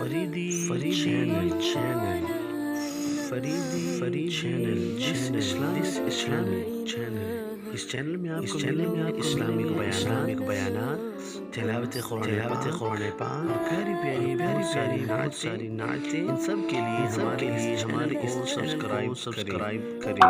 Faridi channel اس channel میں آپ Islamic بیانات، تلاوت قرآن پاک، پیاری ساری نعتیں، ان سب کے لیے ہمارے اس سبسکرائب کریں۔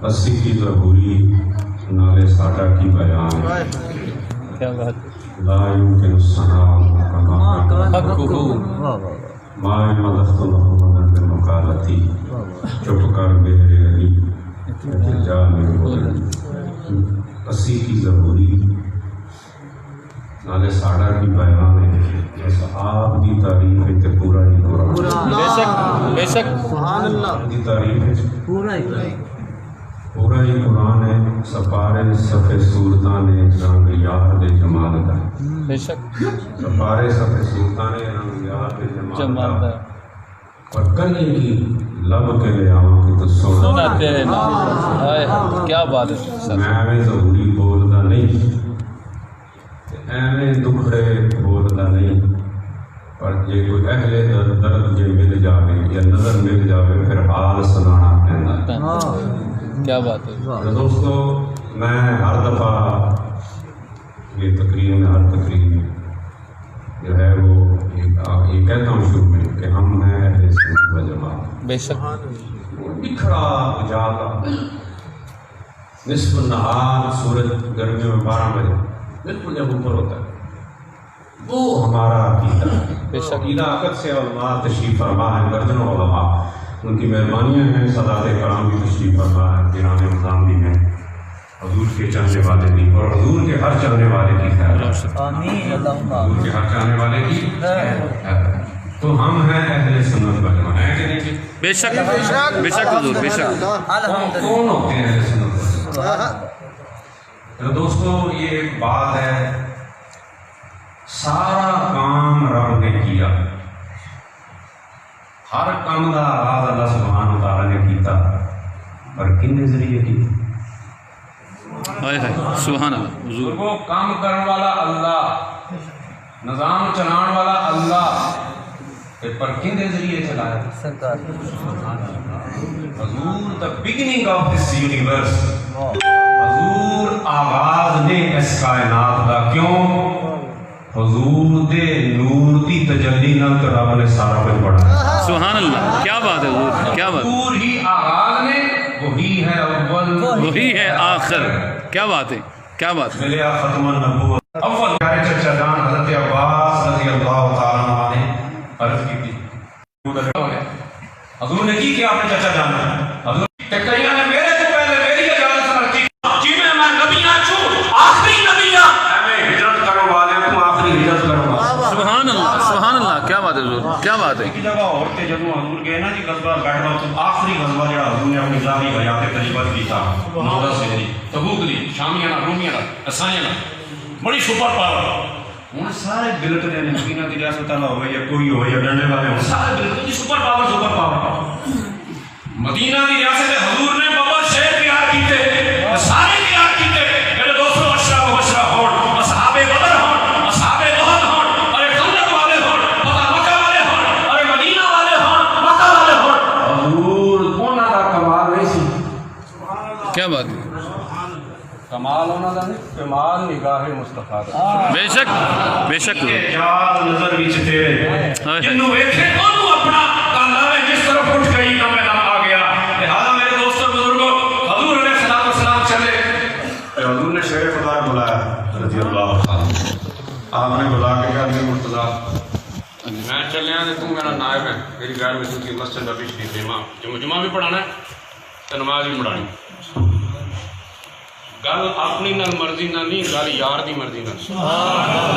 اسی کی ضروری نالے ساڈا کی بیان لا يمكن السلام كما ما مدحت محمد بالمقالتی چپ کر میرے علی جا میرے بدن اسی کی ضروری نالے ساڈا کی بیان ہے بس آپ دی تعریف ہے تے پورا ہی قرآن بے شک سبحان اللہ دی تعریف ہے پورا ہی قرآن ہے سپارے صفحے صورتاں نے رنگ یار دے جمال دا بے شک سپارے صفحے صورتاں نے رنگ یار دے جمال دا اور کہیں کی لب کے لے آواں کہ تو سونا تیرے نام کیا بات ہے میں ایویں ضروری بولدا نہیں ایویں دکھڑے بولدا نہیں پر جے کوئی اہل درد جے مل جاوے یا نظر مل جاوے پھر حال سنانا پیندا کیا بات ہے دوستو میں ہر دفعہ یہ ہر تقریر میں جو ہے وہ یہ کہتا ہوں شروع میں کہ ہم ہیں اہل سنت و جماعت بے شک بکھرا اجالا نصف النہار سورج گرمیوں میں 12 بجے بالکل جب اوپر ہوتا ہے وہ ہمارا عقیدہ ہے بے شک عقیدہ عقد سے علماء تشریف فرما ہے درجنوں علماء ان کی مہربانیاں ہیں سادات کرام بھی تشریف فرما ہے گراں نظام بھی ہیں حضور کے چاہنے والے بھی اور حضور کے ہر چاہنے والے کی خیر آمین حضور کے ہر چاہنے والے کی خیر تو ہم ہیں اہل سنت و جماعت ہیں کہ نہیں بے شک حضور بے شک کون ہوتے ہیں اہل سنت و جماعت تو دوستو یہ ایک بات ہے سارا کام رب نے کیا ہر کام دا آغاز اللہ سبحانہ وتعالی نے کیتا پر کنے ذریعے کی سبحان اللہ حضور وہ کام کرنے والا اللہ نظام چلان والا اللہ پر کنے ذریعے چلایا حضور the beginning of this universe حضور آغاز نے اس کائنات دا کیوں حضور دے نور دی تجلی نال تو رب نے سارا کچھ بڑھایا سبحان اللہ کیا بات ہے حضور کیا بات حضور ہی آغاز نے وہی ہے اول وہی ہے آخر کیا بات ہے کیا بات ہے ملیا ختم النبوت اول پیارے چچا جان حضرت عباس رضی اللہ تعالیٰ عنہ نے عرض کی تھی حضور نے کی کیا اپنے چچا جان حضور کہ کہیں نے میرے سے پہلے میری اجازت سے رکھی جی میں نبیاں چھو آخری نبیاں میں ہجرت کرو والے تم آخری ہجرت کرو سبحان اللہ کیا بات ہے حضور کیا بات ہے ایک جگہ عورتیں جدوں حضور گئے نا جی غزوہ بیٹھ وقت آخری غزوہ جڑا حضور نے اپنی ذاتی حیات تجربہ کیتا 9 سے دی تبوک دی شامیاں رومیاں اسائیاں بڑی سپر پاور ہوں سارے بلٹ نے مدینہ کی ریاست والا ہوئے یا کوئی ہو یا ڈنڈے والے ہوں سارے بلٹ کی سپر پاور مدینہ کی ریاست حضور نے بابا شہر تیار کیتے سارے تیار کیتے میرے دوستوں اشرف ہون اصحاب بدر ہون اصحاب احد ہون ارے خندق والے ہون مکہ والے ہون ارے مدینہ والے ہون مکہ والے ہون حضور انہاں دا کمال نہیں سی کیا بات ہے کمال ہونا دا نہیں کمال نگاہ مصطفیٰ دا بے شک خیال نظر وچ تیرے جنوں ویکھے اونوں اپنا کالا ہے جس طرف اٹھ گئی نہ میں آ گیا لہذا میرے دوستوں بزرگوں حضور علیہ السلام چلے حضور نے شیر خدا بلایا رضی اللہ عنہ آپ نے بلا کے کہا کہ مرتضیٰ میں چلیا تے تو میرا نائب ہے میری غیر مسجد کی مسجد نبی شریف امام جمعہ بھی پڑھانا ہے تے نماز بھی پڑھانی گل اپنی نال مرضی نال نہیں گل یار دی مرضی نال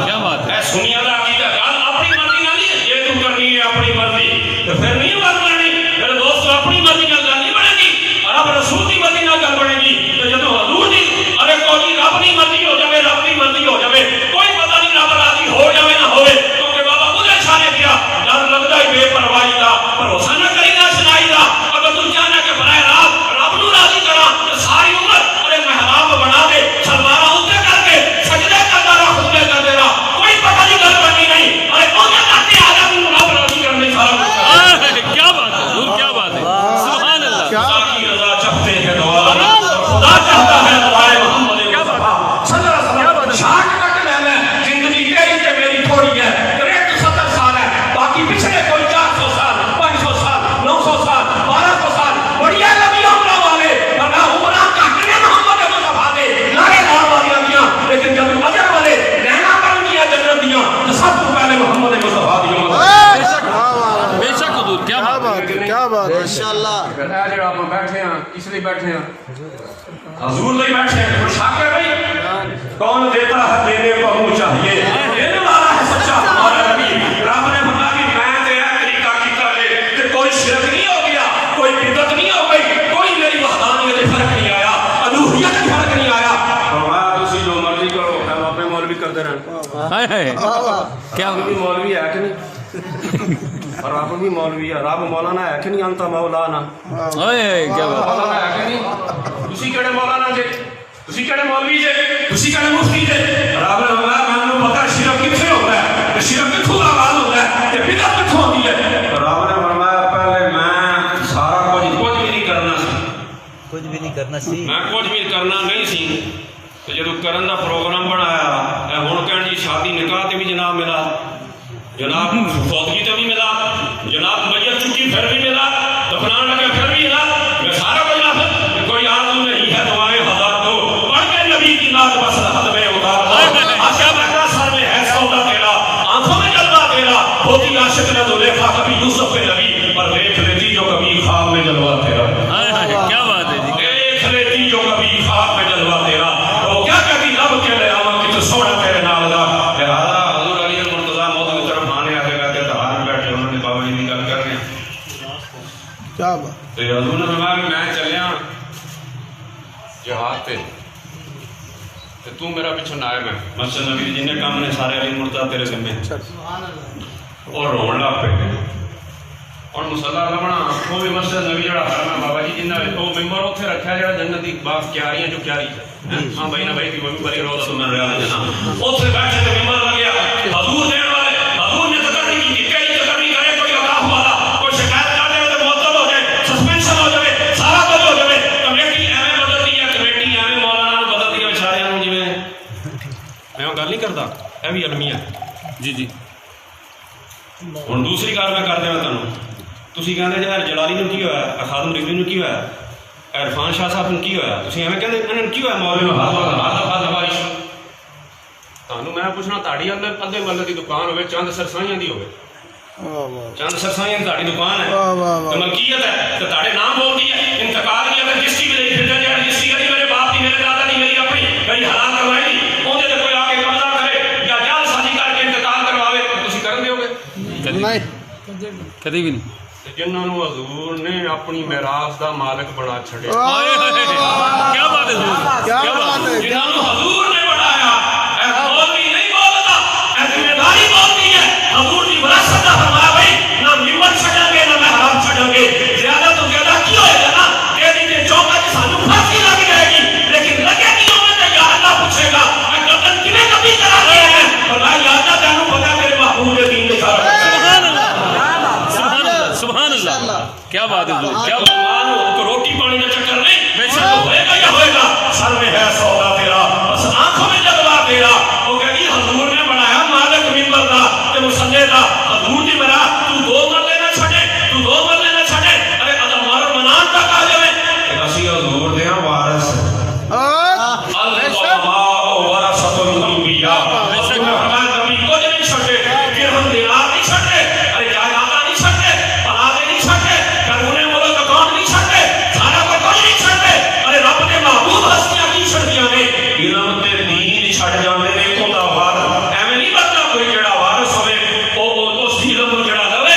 کیا بات ہے سنیا دا عقیدہ گل اپنی مرضی نال نہیں یہ تو کرنی ہے اپنی مرضی تو پھر نہیں بات بننی میرے دوست اپنی مرضی نال گل نہیں بنے گی اور رب رسول دی مرضی نال گل بنے گی تو جدوں حضور دی بیٹھے ہیں حضور لے بیٹھے ہیں کچھ حق ہے بھائی کون دیتا ہے دینے کو ہمیں چاہیے دینے والا ہے سچا ہمارا نبی رب نے فرمایا کہ میں تے طریقہ کیتا ہے کہ کوئی شرک نہیں ہو گیا کوئی بدعت نہیں ہو گئی کوئی میری وحدانیت میں فرق نہیں آیا الوہیت میں فرق نہیں آیا فرمایا تسی جو مرضی کرو ہم اپنے مولوی کرتے رہنا کیا بھی مولوی ہے کہ نہیں اور رب بھی مولوی ہے رب مولانا ہے کہ نہیں انت مولانا کیا بات مولانا ہے کہ نہیں تسی کہڑے مولانا جے تسی کہڑے مولوی جے تسی کہڑے مفتی جے رب نے فرمایا مینوں پتہ شرک کتھے ہوتا ہے تے شرک کتھوں آغاز ہوتا ہے تے بدعت کتھوں ہوندی ہے رب نے فرمایا پہلے میں سارا کچھ بھی نہیں کرنا سی کچھ بھی نہیں کرنا سی میں کچھ بھی کرنا نہیں سی تے جدوں کرن دا پروگرام بنایا اے ہن کہن جی شادی نکاح تے بھی جناب ملا جناب فوتگی تے بھی ملا جناب میت چکی پھر بھی ملا دفنان لگے پھر بھی ملا میں سارا کچھ نہ کوئی آرزو نہیں ہے دعائیں ہزار دو پڑھ کے نبی کی نعت بس حد میں اتار دو آشا بکرا سر میں ہے سودا تیرا آنکھوں میں جلوہ تیرا ہوتی عاشق نہ زلیخا کبھی یوسف کے نبی پر دیکھ لیتی جو کبھی خواب میں جلوہ تیرا کیا بات ہے جی دیکھ لیتی جو کبھی خواب میں جلوہ تیرا تو کیا کبھی رب کے لے آما کہ تو سوڑا تیرے نال دا لہذا حضور علی مرتضی موت کی طرف آنے آگے کہتے دہار میں بیٹھے انہوں نے بابا جی نکل کر رہے ہیں کیا بات تو حضور نے فرمایا کہ میں چلیا جہاد تے تو میرا پیچھے نائب ہے مسجد نبی جن نے کام نے سارے علی مرتضی تیرے ذمہ اور رون لگ پہ اور مصلی لبنا وہ بھی مسجد نبی جڑا حرم ہے بابا جی جنہ وہ ممبر اتنے رکھا جڑا جنت کی باغ کیاریاں جو کیاری ہاں بھائی نہ بھائی کی ممی بری روزہ سمن رہا ہے اتنے بیٹھے تو ممبر لگ گیا حضور دین والے حضور نے ذکر نہیں کی کئی ذکر نہیں کرے کوئی اوقاف والا کوئی شکایت کر دے تو معطل ہو جائے سسپینشن ہو جائے سارا کچھ ہو جائے کمیٹی ایویں بدلتی ہے کمیٹی ایویں مولانا نو بدلتی ہے بیچارے نو جویں میں گل نہیں کرتا اے بھی علمی ہے جی جی ہن دوسری گل میں کر دیواں تانوں تسی کہندے جے جلالی نو کی ہویا خادم رضوی نو کی ہویا عرفان شاہ صاحب نو کی ہویا تسی ایویں کہندے انہاں نو کی ہویا مولوی نو ہاتھ بارش تانوں میں پوچھنا تاڑی اندر ادھے ملے دی دکان ہوے چند سرسائیاں دی ہوے چند سرسائیاں تاڑی دکان ہے تے ملکیت ہے تے تاڑے نام بولدی ہے انتقال کی اگر جس کی بھی پھر جائے جس کی میرے باپ دی میرے دادا دی میری اپنی کئی حلال کروائی اون دے کوئی آ کے قبضہ کرے یا جال سازی کر کے انتقال کرواوے تسی کرن دیو گے نہیں کدی بھی نہیں جنہوں نے حضور نے اپنی میراث دا مالک بنا چھڑے کیا بات ہے کیا بات ہے جنہوں نے حضور نے بنایا اے مولوی نہیں بولتا اے ذمہ داری بولتی ہے حضور کی وراثت دا فرمایا بھائی نہ ممبر چھڑیں گے نہ محراب چھڑیں گے زیادہ تو زیادہ کیوں ہے نا تیری کے چوکا کہ سانو پھانسی لگ جائے گی لیکن لگے کیوں میں تے یا اللہ پوچھے گا اے قتل کنے کبھی کرا دیا ہے فرمایا یا اللہ تینوں پتہ میرے محبوب دے دین نے سارا سبحان اللہ کیا بات ہے کیا روٹی پانی کا چکر نہیں ہوئے گا یا ہوئے گا سر میں ہے سودا تیرا بس آنکھوں میں جلوہ تیرا وہ کہتی حضور نے بنایا مالک ممبر دا تے مصلی دا حضور دی مرا تو دو مرلے نہ چھڑے تو دو مرلے نہ چھڑے ارے ادم مار منان تک آ جائے اسی حضور دے ہاں وارث اللہ ورثۃ الانبیاء نبی کو نہیں چھڑے پھر ہم دیار نہیں چھڑے ارے جائیداد نہیں چھڑے پناہ نہیں چھڑے قانون ملک اکاؤنٹ نہیں چھڑے سارا کچھ نہیں چھڑے ارے رب نے محبوب ہستیاں کی چھڑیاں نے علم تے دین چھڑ جاندے نے کو دا وار ایویں نہیں بندا کوئی جڑا وارث ہوے او اس علم نو جڑا لوے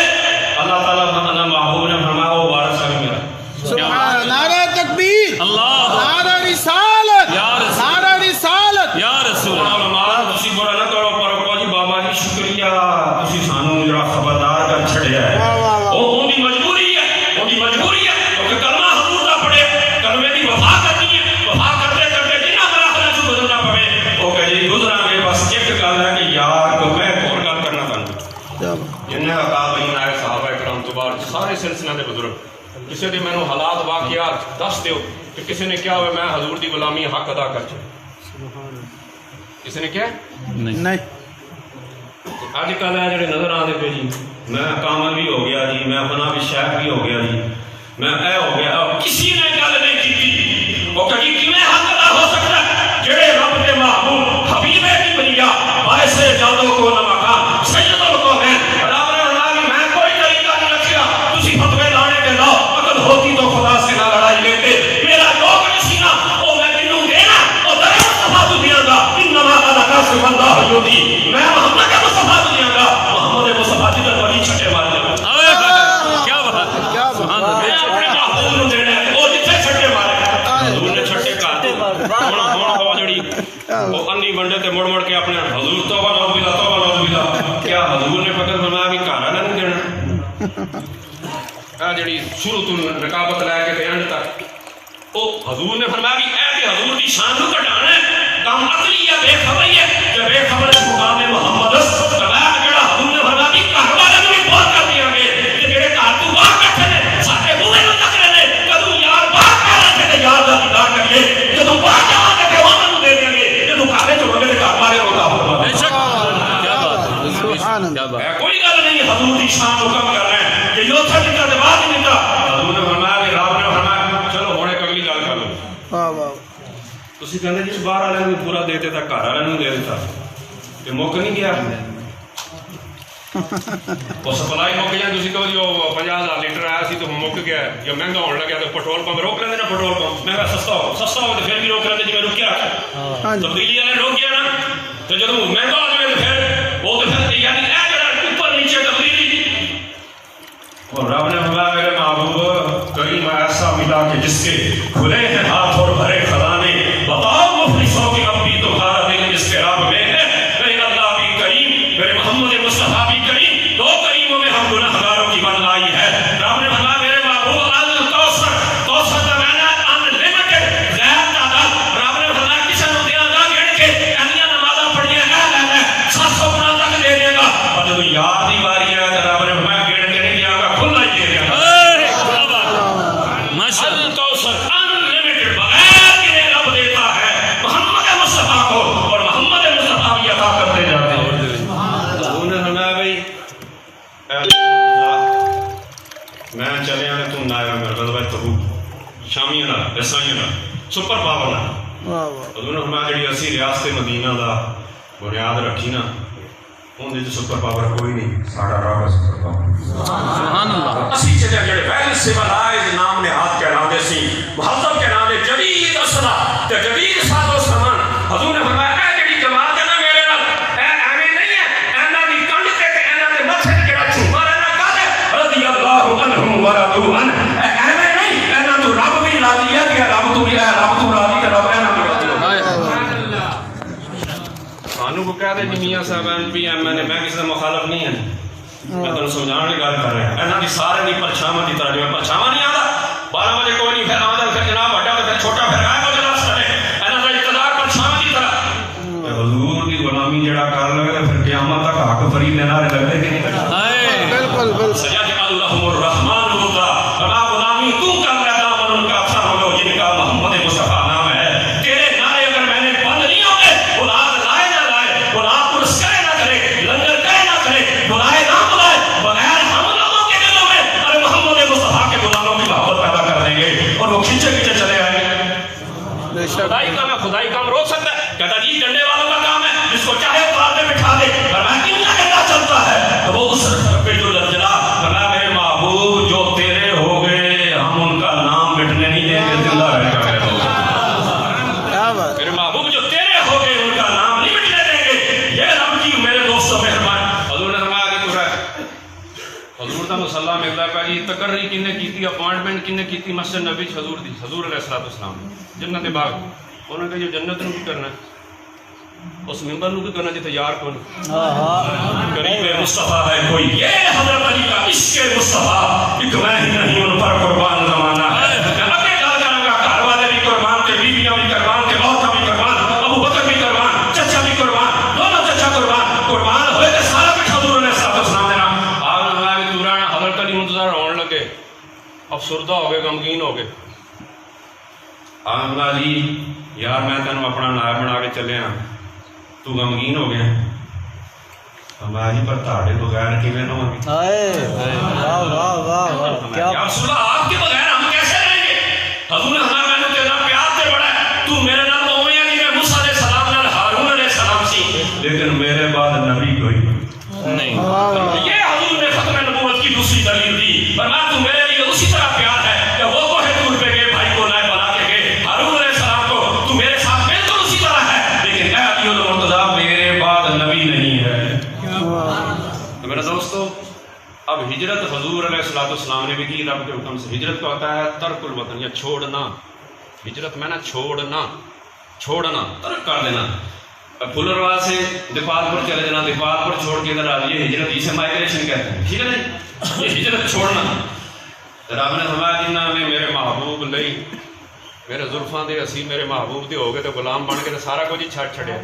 اللہ تعالی نے محبوب نے فرمایا او وارث ہے میرا سبحان نعرہ تکبیر اللہ نعرہ رسالت یا رسول نعرہ رسالت یا رسول علماء تسی برا نہ کرو پر کو جی بابا جی شکریہ تسی سانو جڑا خبردار کر چھڑیا ہے او دی مجبوری ہے او دی مجبوری ہے کہ کلمہ حضور دا پڑھے کلمے دی وفا کرنی ہے وفا کرتے کرتے جنہ مراحل سے گزرنا پوے او کہ جی گزراں گے بس ایک گل ہے کہ یار کو میں اور گل کرنا چاہتا جنہ عطا بین آئے صحابہ کرام تو بعد سارے سلسلے دے بزرگ کسی نے مینوں حالات واقعات دس دیو کہ کسی نے کیا ہوئے میں حضور دی غلامی حق ادا کر چھوڑ کسی نے کیا نہیں آج کل ہے جڑے نظر آتے پہ جی میں کامل بھی ہو گیا جی میں اپنا بھی شیخ بھی ہو گیا جی میں اے ہو گیا کسی نے گل نہیں کی وہ کہیں کیویں حق ادا ہو سکتا ہے جڑے رب دے محبوب حبیب کی بنیا باعث جادو کو نہ مکان سید القومین رب نے فرمایا کہ میں کوئی طریقہ نہیں رکھیا تسی فتوے لانے کے لاؤ اگر ہوتی تو خدا سے نہ لڑائی لیتے میرا جو وہ انی بنڈے تے مڑ مڑ کے اپنے حضور توبہ نعوذ باللہ کیا حضور نے فقط فرمایا بھی گھر والا نہیں دینا جڑی شروع تو رکابت لے کے اینڈ تک وہ حضور نے فرمایا بھی اے کہ حضور دی شان کو گھٹانا ہے کام عقلی ہے بے خبری ہے کہ بے خبر مقام محمد فرمایا جڑا حضور نے فرمایا بھی گھر والے کو بھی بہت کر دیا گے کہ جڑے گھر تو باہر بیٹھے نے ساڈے بوئے نوں تک رہے نے کدوں یار باہر کر رہے تے یار دا دیدار کریے جدوں باہر جاواں گے تے انہاں نوں دے دیں گے جدوں گھر وچ ہوے تے گھر والے روتا ہوگا بے شک کیا بات ہے سبحان کیا اللہ بات کوئی گل نہیں حضور دی شان کو کم کر رہے ہیں کہ یو تھا نکل دے بعد نہیں نکلا حضور نے فرمایا کہ رب نے فرمایا چلو ہن ایک اگلی گل کر لو واہ واہ تسی کہندے جس باہر والے نوں پورا دے دیتا گھر والے نوں دے دیتا تے مک نہیں گیا وہ سپلائی مک گیا تسی کہو جو 50,000 لیٹر آیا سی تو مک گیا یا مہنگا ہونے لگا تو پیٹرول پمپ روک لیندے نا پیٹرول پمپ مہنگا سستا ہو تو پھر بھی روک لیندے جی میں رکیا ہاں جی تبدیلی والے روکیا نا تو جب مہنگا ہو جائے تو پھر وہ تو پھر یعنی اے جڑا اوپر نیچے تبدیلی اور رب نے فرمایا میرے محبوب کریم ایسا ملا کہ جس کے کھلے ہیں ہاتھ اور بھرے خزانے بتاؤ مفلسوں کی اب بھی تمہارا دل اس کے رب میں ہے میرے اللہ بھی کریم میرے محمد مصطفیٰ بھی کریم دو کریموں میں ہم گنہگاروں کی بن آئی ہے رب نے فرمایا میرے محبوب کوثر کا معنی انلمیٹڈ غیر تعداد رب نے فرمایا کسی نوں دیاں گا گن کے انیاں نمازاں پڑھیاں ہے 700 گنا تک دے دے گا اور جب یاد دی باری ہے تو رب نے فرمایا گن کے نہیں دیا گا کھلا ہی دے دے گا کوثر انلمیٹڈ بغیر گنے رب دیتا ہے محمد مصطفیٰ کو اور محمد مصطفیٰ بھی عطا کرتے جاتے ہیں انہوں نے فرمایا بھائی میں چلے آنے تم نائر میں غزوہ تبوک شامیوں نہ عیسائیوں نہ سپر پاور نہ واہ واہ حضور نے فرمایا جڑی اسی ریاست مدینہ دا بنیاد رکھی نا ان دے سپر پاور کوئی نہیں ساڈا رب سپر پاور سبحان اللہ اسی چلے جڑے ویل سیولائز نام نے ہاتھ کے نام دے سی مہذب کے نام دے جدید اسرا تے جدید ساز و سامان حضور نے فرمایا اے جڑی جماعت ہے نا میرے نال اے ایویں نہیں ہے انہاں دی کنڈ تے تے انہاں دے ماتھے تے جڑا جھومر ہے نا کہتے رضی اللہ عنہم ورضوا عنہ اے ایویں نہیں انہاں تو رب بھی راضی ہے کہ رب تو بھی ہے رب تو راضی تے رب انہاں تو راضی خانو کو کہہ دے جی میاں صاحب بھی میں کسی کا مخالف نہیں ہے میں تمہیں سمجھانے کی گل کر رہا ہوں انہاں دی سارے دی پرچھاواں دی طرح جو پرچھاواں نہیں آتا 12 بجے کوئی نہیں پھر آندا پھر جناب بڑا پھر چھوٹا پھر غائب ہو جاتا سارے انہاں دا اقتدار پرچھاواں دی طرح حضور دی غلامی جڑا کر لگے تے پھر قیامت تک حق فرید دے نعرے لگدے کہ نہیں لگدے بالکل بالکل سجاد اللہم الرحمن ہوگا بنا غلامی تو کر رہا دامن ان کا اپنا ہوگا جن کا محمد مصطفیٰ نام ہے تیرے نعرے اگر میں نے بند نہیں ہوگے اولاد لائے نہ لائے اولاد پرس کرے نہ کرے لنگر کرے نہ کرے بلائے نہ بلائے بغیر ہم لوگوں کے دلوں میں ارے محمد مصطفیٰ کے غلاموں کی محبت پیدا کر دیں گے اور وہ کھینچے کھینچے چلے آئیں گے بے شک خدائی کام ہے خدائی کام روک سکتا ہے کہتا جی ڈنڈے والوں کا کام ہے جس کو چاہے اتار دے بٹھا دے اور میں کیوں نہ کہتا چلتا ہے تو وہ اس پہ جو لجلا فرمایا میرے محبوب جو تیرے ہو گئے ہم ان کا نام مٹنے نہیں دیں گے زندہ رہے گا میرے محبوب کیا بات میرے محبوب جو تیرے ہو گئے ان کا نام نہیں مٹنے دیں گے یہ رب کی میرے دوستوں مہربان حضور نے فرمایا کہ تو ہے حضور دا مسلح ملتا ہے جی تقرری کنے کیتی اپوائنٹمنٹ کنے کیتی مسجد نبی حضور دی حضور علیہ الصلوۃ والسلام جنت باغ انہوں نے کہا جو جنت نو کی کرنا ہے اس ممبر نو کی کرنا جی یار کون قریب مصطفیٰ ہے کوئی یہ حضرت علی کا عشق مصطفیٰ ایک میں ہی نہیں ان پر قربان زمانہ ہے اگے گل کروں گا گھر والے بھی قربان تھے بیویاں بھی قربان تھے عورتیں بھی قربان ابو بکر بھی قربان چچا بھی قربان دونوں چچا قربان ہوئے کہ سارا کچھ حضور علیہ الصلوۃ والسلام دینا آپ نے کہ دوران حضرت علی منتظر ہونے لگے افسردہ ہو گئے غمگین ہو گئے آمنا جی یار میں تینوں اپنا نائب بنا کے چلے ہاں تو غمگین ہو گیا ہمارا جی پر تاڑے بغیر کیویں نہ ہوگی واہ واہ واہ واہ کیا یا رسول اللہ آپ کے بغیر ہم کیسے رہیں گے حضور نے فرمایا میں نے تیرا پیار تے بڑا ہے تو میرے نال اوویں نہیں میں موسیٰ علیہ السلام نال ہارون علیہ السلام سی لیکن میرے بعد نبی کوئی نہیں یہ حضور نے ختم نبوت کی دوسری دلیل دی فرمایا تو میرے لیے اسی طرح پیار ہے کہ وہ کوہ طور پہ گئے بھائی کو نائب بنا کے گئے ہارون علیہ السلام کو تو میرے ساتھ بالکل اسی طرح ہے لیکن اے علی المرتضیٰ میرے بعد نبی نہیں ہے تو میرے دوستو اب ہجرت حضور علیہ الصلوۃ والسلام نے بھی کی رب کے حکم سے ہجرت کو آتا ہے ترک الوطن یا چھوڑنا ہجرت میں نہ چھوڑنا چھوڑنا ترک کر دینا. پھولروا سے دیپال پور چلے جانا, دیپال پور چھوڑ کے ادھر آ یہ ہجرت, اسے مائگریشن کہتے ہیں, ٹھیک ہے نا, یہ ہجرت چھوڑنا. رب نے فرمایا جنہاں نے میرے محبوب لئی میرے زلفاں دے اسی میرے محبوب دے ہو گئے تو غلام بن کے سارا کچھ ہی چھڈ چھڈیا.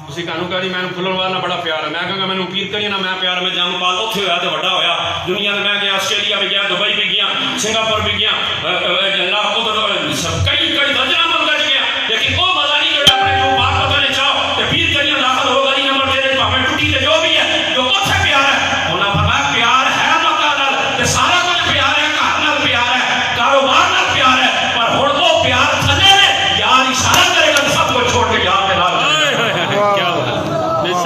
تسی کہنو کہ جی مینوں پھولروا نال بڑا پیار ہے, میں کہاں مینوں پیر کری نہ میں پیار, میں جنم پال اوتھے ہویا تے وڈا ہویا, دنیا میں گیا, آسٹریلیا بھی گیا, دبئی بھی گیا, سنگاپور بھی گیا, کئی درجناں ملکاں گیا, لیکن وہ مزہ نہیں جڑا اپنے جو بات پتہ نہیں چاہو تے پیر کریاں داخل ہو گئی نمبر تیرے بھاویں ٹوٹی تے جو بھی ہے جو اوتھے پیار ہے. انہاں فرمایا پیار ہے مکہ نال تے سارا کچھ پیار ہے, گھر نال پیار ہے, کاروبار نال پیار ہے, پر ہن وہ پیار تھلے نے یار اشارہ کرے گا سب کچھ چھوڑ کے یار دے نال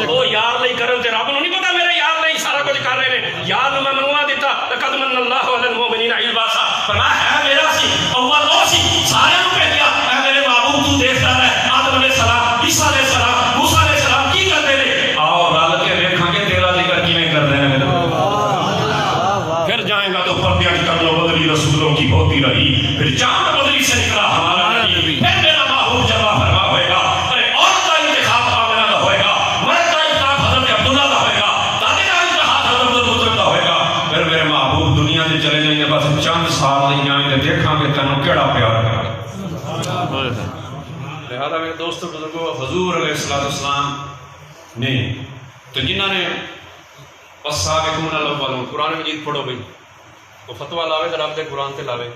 وہ یار لئی کرن تے رب نوں نہیں پتا میرے یار لئی سارا کچھ کر رہے نے. یار نوں میں منوا دیتا لقد من اللہ علی المؤمنین اذ بعث, فرمایا ہے میرا سی اول وہ سی سارے نوں بھیجیا, اے میرے محبوب تو دیکھتا رہ آدم علیہ السلام, عیسیٰ علیہ السلام, موسیٰ علیہ السلام کی کرتے نے, آؤ رل کے دیکھاں گے تیرا ذکر کیویں کرتے ہیں. پھر جائیں گا تو پردے ہٹ کر لو بدلی رسولوں کی ہوتی رہی, پھر چاند بدلی سے نکلا ہمارا نبی, پھر میرا محبوب جمع فرما ہوئے گا, ارے عورت کا انتخاب آمنہ کا ہوئے گا, مرد کا انتخاب حضرت عبداللہ کا ہوئے گا, دادے کا انتخاب حضرت المطلب کا ہوئے گا. پھر میرے محبوب دنیا سے چلے جائیں گے, بس چند سال نہیں آئیں گے, دیکھاں گے تینوں کیڑا پیار کرا. لہذا میرے دوستوں بزرگوں, حضور علیہ السلام نے تو جنہوں نے السابقون الاولون, قرآن مجید پڑھو بھئی, وہ فتویٰ لاوے تو رب دے قرآن تے لاوے,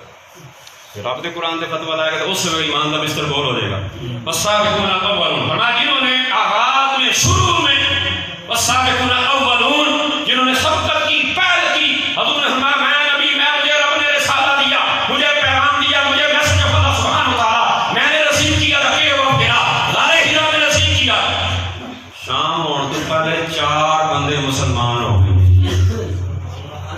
رب دے قرآن تے فتویٰ لائے گا تو اس سے ایمان دا بستر بول ہو جائے گا. السابقون الاولون, فرمایا جنہوں نے آغاز میں شروع میں السابقون الاولون جنہوں نے سبقت کی, پہل کی. حضور نے فرمایا میں نبی, میں مجھے رب نے رسالہ دیا, مجھے پیغام دیا, مجھے میسج خدا سبحانہ وتعالی میں نے رسید کیا تھا کہ وہ پھرا غار حرا میں رسید کیا. شام ہونے تو پہلے 4 بندے مسلمان ہو گئے.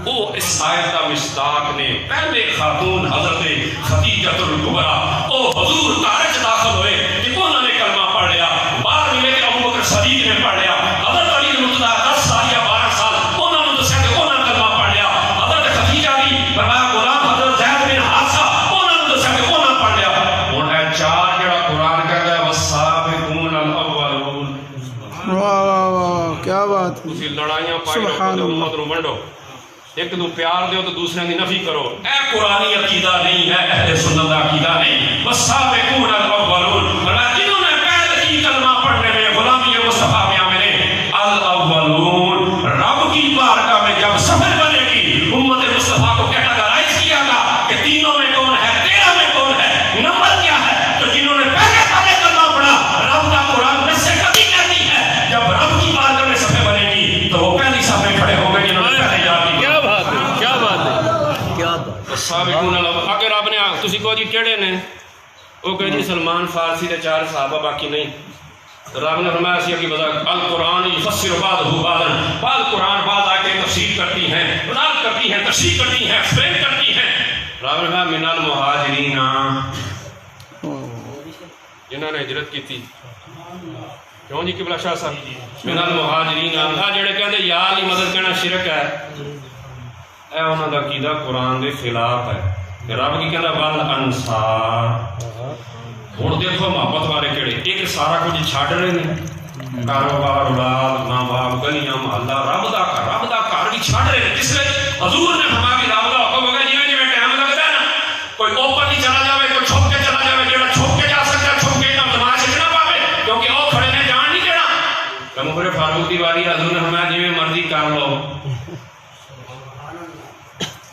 وہ اس آیت کا مصداق نے پہلے خاتون حضرت خدیجہ الکبریٰ او حضور کارج داخل ہوئے کہ انہوں نے کلمہ پڑھ لیا, بعد میں کہ ابو بکر صدیق نے پڑھ لیا, حضرت علی المرتضیٰ 10 سال یا 12 سال انہوں نے دسیا کہ انہوں نے کلمہ پڑھ لیا, حضرت خدیجہ بھی فرمایا غلام حضرت زید بن حارثہ انہوں نے دسیا کہ انہوں نے پڑھ لیا. ہن اے 4 جڑا قرآن کہتا ہے والسابقون الاولون, واہ واہ واہ کیا بات ہے. تسی لڑائیاں پائی رکھو امت نوں ونڈو, ایک دو پیار دیو تو دوسرے کی نفی کرو. اے قرآنی عقیدہ نہیں ہے, اہل سنت عقیدہ نہیں. والسابقون الاولون, جنہوں نے پہل کی کلمہ پڑھنے میں, غلامی مصطفیٰ میں آمنے الاولون, رب کی بارگاہ میں جب سفر بنے گی امت مصطفیٰ کو کیٹاگرائز کیا گا کہ تینوں میں کون ہے, 13 میں کون ہے, نمبر کیا ہے, تو جنہوں نے پہلے کلمہ پڑھا رب کا قرآن میں سے کبھی کہتی ہے جب رب کی بارگاہ میں سفر بنے گی تو وہ پہلی صف میں کھڑے ہوں گے جنہوں نے پہلے یاد کی. سابقون الاولون, اگر آپ نے تسی کہو جی کیڑے نے, وہ کہ جی سلمان فارسی دے 4 صحابہ باقی نہیں. رب نے فرمایا سی کہ القرآن یفسر بعضہ بعضا, بعض قرآن بعض آیتیں تفسیر کرتی ہیں, وضاحت کرتی ہیں, تشریح کرتی ہیں, ایکسپلین کرتی ہیں. رب نے فرمایا من المہاجرین, جنہوں نے ہجرت کی تھی. کیوں جی قبلہ شاہ صاحب, من المہاجرین, جڑے کہندے یا علی مدد کہنا شرک ہے, اے انہاں دا عقیدہ قرآن دے خلاف ہے. رب کی کہندا والانصار, ہن دیکھو محبت والے کیڑے, ایک سارا کچھ چھڈ رہے نے, کاروبار, اولاد, ماں باپ, گلیاں, محلہ, رب دا گھر بھی چھڈ رہے نے. جس ویلے حضور نے فرمایا کہ رب دا حکم ہوگا جویں جویں ٹائم لگدا ہے نا, کوئی اوپن ہی چلا جاوے, کوئی چھپ کے چلا جاوے, جڑا چھپ کے جا سکتا ہے چھپ کے نماز نہ پاوے کیونکہ او کھڑے نے جان نہیں دینا. عمر فاروق دی واری حضور نے فرمایا جویں مرضی کر لو.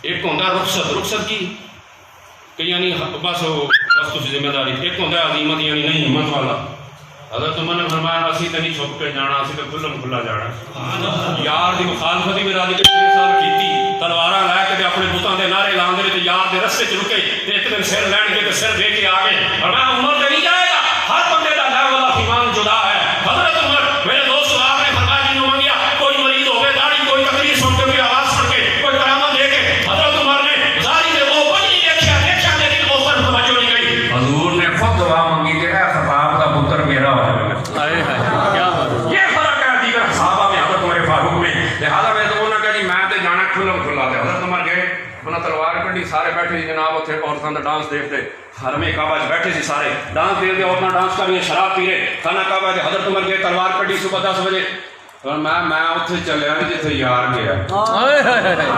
ایک ہوتا رخصت کی کہ یعنی بس تسی ذمہ داری, ایک ہوتا ہے عظیمت یعنی نہیں ہمت والا. حضرت عمر نے فرمایا اسی تے نہیں چھپ کے جانا, اسی تے کھلم کھلا جانا. یار دی مخالفت بھی راضی 6 سال کیتی, تلواراں لے کے اپنے بتاں دے نعرے لاندے تے یار دے رستے چ رکے, ایک دن سر لین کے تے سر دے کے آ گئے. فرمایا عمر تے نہیں جائے گا, ہر بندے دا لیول آف ایمان جدا ہے. حضرت عمر میرے دوست آپ نے فرمایا جنوں منگیا کوئی مریض ہوے داڑھی, کوئی تقریر سن کے, کوئی آواز سن کے, کوئی کرامت دے کے, حضرت عمر نے ظاہری دے وہ کوئی نہیں دیکھا لیکن اس پر توجہ نہیں گئی. حضور نے خود دعا مانگی کہ اے خطاب کا پتر میرا ہو جائے. کیا بات, یہ فرق ہے دیگر صحابہ میں حضرت عمر فاروق میں. لہٰذا میں تو انہوں نے کہا جی میں تے جانا کھلم کھلا. تے حضرت عمر گئے, انہاں تلوار کڈی سارے بیٹھے سی جناب اتنے عورتوں کا ڈانس دیکھتے حرم کعبہ بیٹھے سی سارے ڈانس دیکھتے عورتیں ڈانس کر رہی شراب پی رہے خانہ کعبہ کے حضرت عمر گئے تلوار کٹی صبح 10 بجے اور میں اتنے چلیا نہیں جتنے یار گیا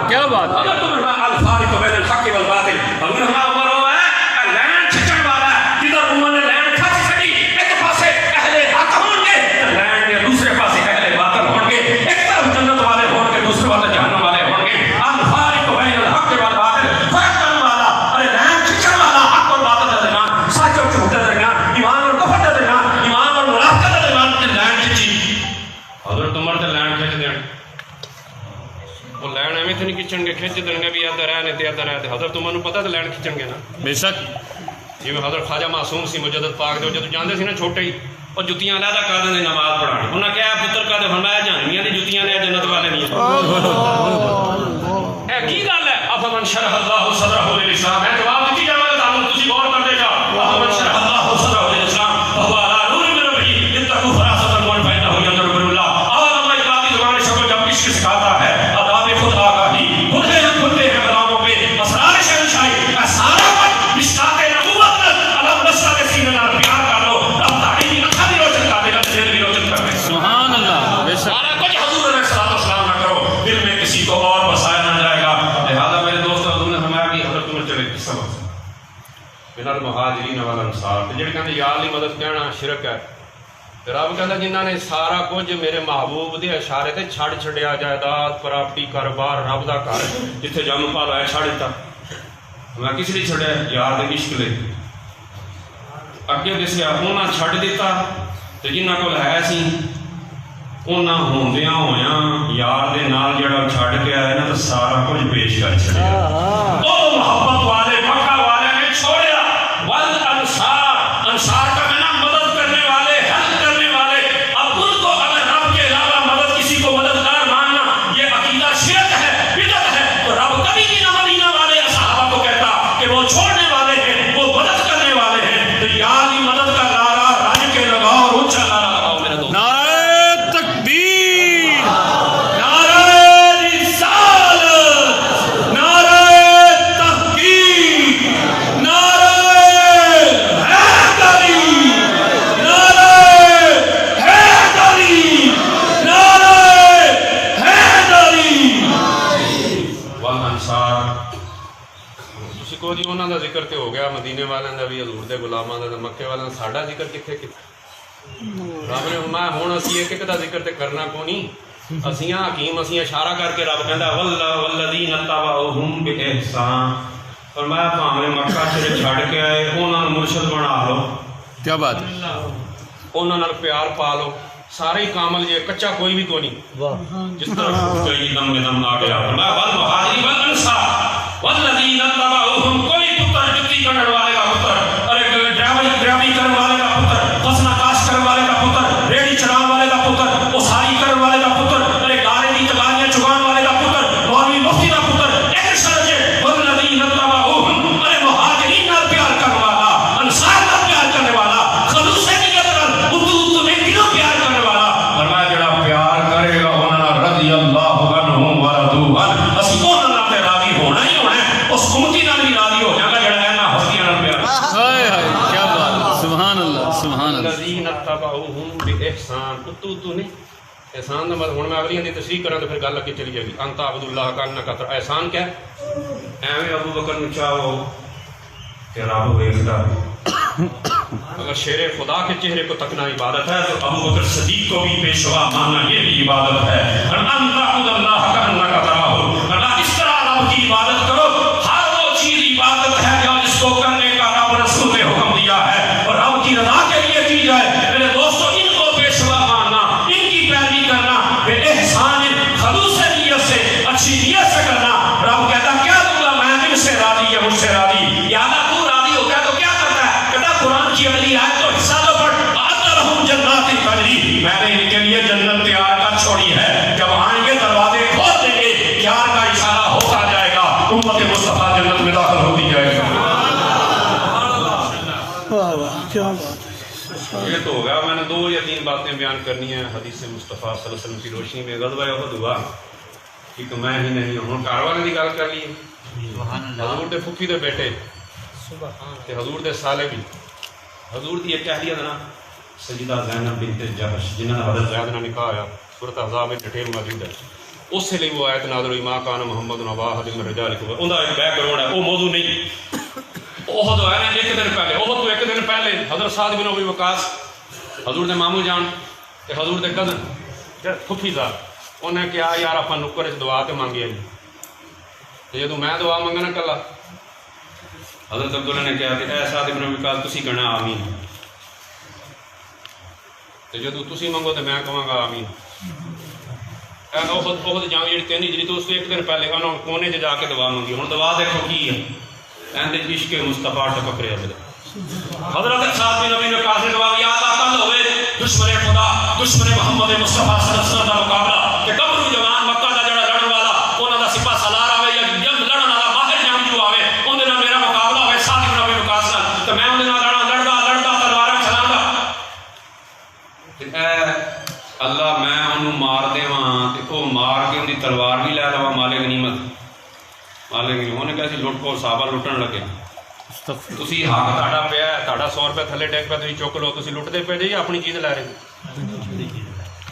کیا بات ہے حضرت عمر الفارق بین الحق والباطل حضرت عمر ہوا ہے لین چھچن والا ہے جدھر عمر نے لین کھچ چھڑی ایک پاسے اہل حق ہون گے لین کے دوسرے پاسے اہل باطل ہون گے ایک طرف جنت والے ہون گے دوسرے پاسے جہنم والے ہون گے الفارق بین الحق والباطل فرق کرنے والا ارے لین چھچن والا حق اور باطل کے درمیان سچ اور جھوٹ کے درمیان ایمان اور کفر کے درمیان ایمان اور منافقت کے درمیان لین کھچی حضرت عمر تے لین کھچ دین وہ لین ایویں تے نہیں کھچن گے کھچ دین گے بھی ادھر ہے تے ادھر ہے تے حضرت عمر نوں پتہ تے لین کھچن گے نا بے شک جی میں حضرت خواجہ معصوم سی مجدد پاک جو جدوں جاندے سی نا چھوٹے ہی اور جتیاں علیحدہ کر دیں نماز پڑھانی انہاں کہا پتر کا تے فرمایا جہنمیاں دی جتیاں نے جنت والے نہیں اے کی گل ہے افمن شرح اللہ صدرہ للاسلام ہے جواب دتی جاوے تانوں تسی غور کردے جاؤ افمن شرح اللہ صدرہ للاسلام فهو على نور من ربه اتقوا فراست المؤمن فانه ينظر الى الله اور اللہ اقبال کی زبان شکل جب عشق سکھاتا ہے آداب خود آگاہی کھلتے ہیں کلاموں پہ اسرار شہنشاہی سارا کچھ مشکات نبوت علم نشرہ کے سینے نال پیار کر لو رب تعلیم اکھا بھی روشن کر دے گا دل بھی روشن کر دے گا سبحان اللہ بے شک سارا کچھ حضور علیہ السلام نہ کرو دل میں کسی کو اور بسایا نہ جائے گا لہذا میرے دوست حضور نے فرمایا کہ حضرت عمر چلے کس سبب سے من المہاجرین والانصار تے جڑے کہندے یار دی مدد کہنا شرک ہے تے رب کہندا جنہاں نے سارا کچھ میرے محبوب دے اشارے تے چھڑ چھڈیا جائیداد پراپرٹی کاروبار رب دا گھر جتھے جم پالا ہے چھڑ دتا میں کس لیے چھڑیا یار دے عشق لے اگے دسیا انہاں چھڈ دیتا تے جنہاں کول ہے سی انہاں ہوندیاں ہویاں یار دے نال جڑا چھڈ کے آیا نا تے سارا کچھ پیش کر چھڈیا او محبت والے مکہ والے نے چھوڑیا والانصار انصار کا میں نام مدد کرنے والے ہیلپ کرنے والے اب ان کو اگر رب کے علاوہ مدد کسی کو مددگار ماننا یہ عقیدہ شرک ہے بدعت ہے تو رب کبھی بھی نہ مدینہ والے صحابہ کو کہتا کہ وہ چھوڑنے والے ہیں وہ مدد کرنے والے ہیں تو یار کی مدد کا نعرہ رج کے لگاؤ اور اونچا نعرہ لگاؤ میرے دوست نعرہ تکبیر نعرہ رسالت نعرہ تحقیق نعرہ حیدری نعرہ حیدری نعرہ حیدری والانصار تسی کو جی انہاں دا ذکر تے ہو گیا مدینے والوں دا بھی حضور دے غلاماں دا مکے والوں دا ساڈا ذکر کتھے رب نے فرمایا ہن اسی ایک ایک دا ذکر تے کرنا کو نہیں اسیاں حکیم اسیاں اشارہ کر کے رب کہندا والذین تبعوہم باحسان فرمایا بھاویں مکہ سے چھڈ کے آئے انہاں نوں مرشد بنا لو کیا بات ہے انہاں نال پیار پا لو سارے ہی کامل جے کچا کوئی بھی تو نہیں جس طرح کئی دم میں دم آ گیا فرمایا والمہاجرین والانصار والذین تبعوہم کوئی پتر جتی کرنے والے کا پتر ارے ڈرائیوری کرنے والے کا پتر فصلہ کاشت کرنے والے کا پتر ریڑھی چلانے والے کا پتر اساری کرنے والے کا پتر ارے گارے کی تگاریاں چگانے والے کا پتر مولوی مفتی کا پتر ایک شرط ہے والذین تبعوہم ارے مہاجرین نال پیار کرنے والا انصار نال پیار کرنے والا خلوص نیت نال اتو میں کیوں پیار کرنے والا فرمایا جڑا پیار کرے گا انہاں نال رضی اللہ عنہم ورضوا عنہ اسی انہاں نال تے راضی ہونا ہی ہونا ہے اس امتی نال بھی راضی ہو جانا جڑا اینا ہستیاں نال پیار ہائے ہائے کیا بات ہے سبحان اللہ سبحان اللہ الذین تبعوہم باحسان تو نہیں احسان دا مطلب ہن میں اگلیاں دی تشریح کراں تو پھر گل اگے چلی جائے گی انت عبد اللہ کا انک تر احسان کیا ہے ایویں ابو بکر نوں چاہو کہ رب ویکھدا اگر شیر خدا کے چہرے کو تکنا عبادت ہے تو ابو بکر صدیق کو بھی پیشوا ماننا یہ بھی عبادت ہے انت عبد اللہ کا انک تراہ اللہ اس طرح رب کی عبادت کرو ہر وہ چیز عبادت ہے جس کو کرنے کا رب رسول نے حکم دیا ہے اور رب کی رضا کے لیے کی جائے میرے دوستو ان کو پیشوا ماننا ان کی پیروی کرنا بے احسان خلوص نیت سے اچھی نیت سے کرنا رب کہتا کیا دوں گا میں ان سے راضی یا مجھ سے راضی یادہ تو راضی ہوتا ہے تو کیا کرتا ہے کہتا قرآن کی اگلی آیت تو حصہ تو پڑھ آترہم جنات تجری میں نے ان کے لیے جنت تیار کر چھوڑی ہے جب آئیں گے دروازے کھول دیں گے پیار کا اشارہ ہوتا جائے گا امت مصطفیٰ جنت میں داخل ہوتی جائے گا واہ واہ کیا بات ہے یہ تو ہو گیا میں نے 2 یا 3 باتیں بیان کرنی ہیں حدیث مصطفیٰ صلی اللہ علیہ وسلم کی روشنی میں غزوہ احد ہوا کہ میں ہی نہیں ہوں کار والے کی گل کر لی حضور دے پھپھی دے بیٹے تے حضور دے سالے بھی حضور دی ایک اہلیہ دا نام سیدہ زینب بنت جحش جنہاں دا حضرت زید نال نکاح ہویا سورۃ احزاب میں ڈیٹیل موجود ہے اس لیے وہ آیت نازل ہوئی ما کان محمد نبا احد من رجالکم اوندا ایک بیک گراؤنڈ ہے وہ موضوع نہیں احد ہے نا ایک دن پہلے احد تو ایک دن پہلے حضرت سعد بن ابی وقاص حضور دے مامو جان تے حضور دے کزن پھپھی دا انہیں کہا یار آپ نکر دعا تے مانگی ہے تے جدوں میں دعا منگنا کلا حضرت عبداللہ نے کہا کہ اے سعد بن ابی وقاص تسی کہنا آمین تے جدوں تسی منگو تے میں کہاں گا آمین بہت جنگ جی تین ہجری تو اس ایک دن پہلے انہوں نے کونے جا کے دعا منگی ہوں دعا دیکھو کی ہے اندر عشق مصطفیٰ ٹپک رہے ہیں حضرت سعد بن ابی وقاص نے دعا یا اللہ کل ہوئے دشمن خدا دشمن محمد مصطفیٰ صلی اللہ علیہ وسلم کا مقابلہ کہ گبرو جوان مکہ دا جڑا لڑن والا انہاں دا سپاہ سالار آوے یا جنگ لڑن والا ماہر جنگجو آوے اون دے نال میرا مقابلہ ہوئے سعد بن ابی وقاص نال تے میں اون دے نال لڑدا تلواراں چلاوندا تے اے اللہ میں انہوں مار دیواں تے او مار کے ان دی تلوار بھی لے لواں مال غنیمت انہیں کہا سی لٹ کو صحابہ لٹن لگے تسی حق تہاڈا پیا ہے تہاڈا 100 روپے تھلے ڈگ پیا تسی چک لو تسی لٹدے پے جی اپنی چیز لے رہے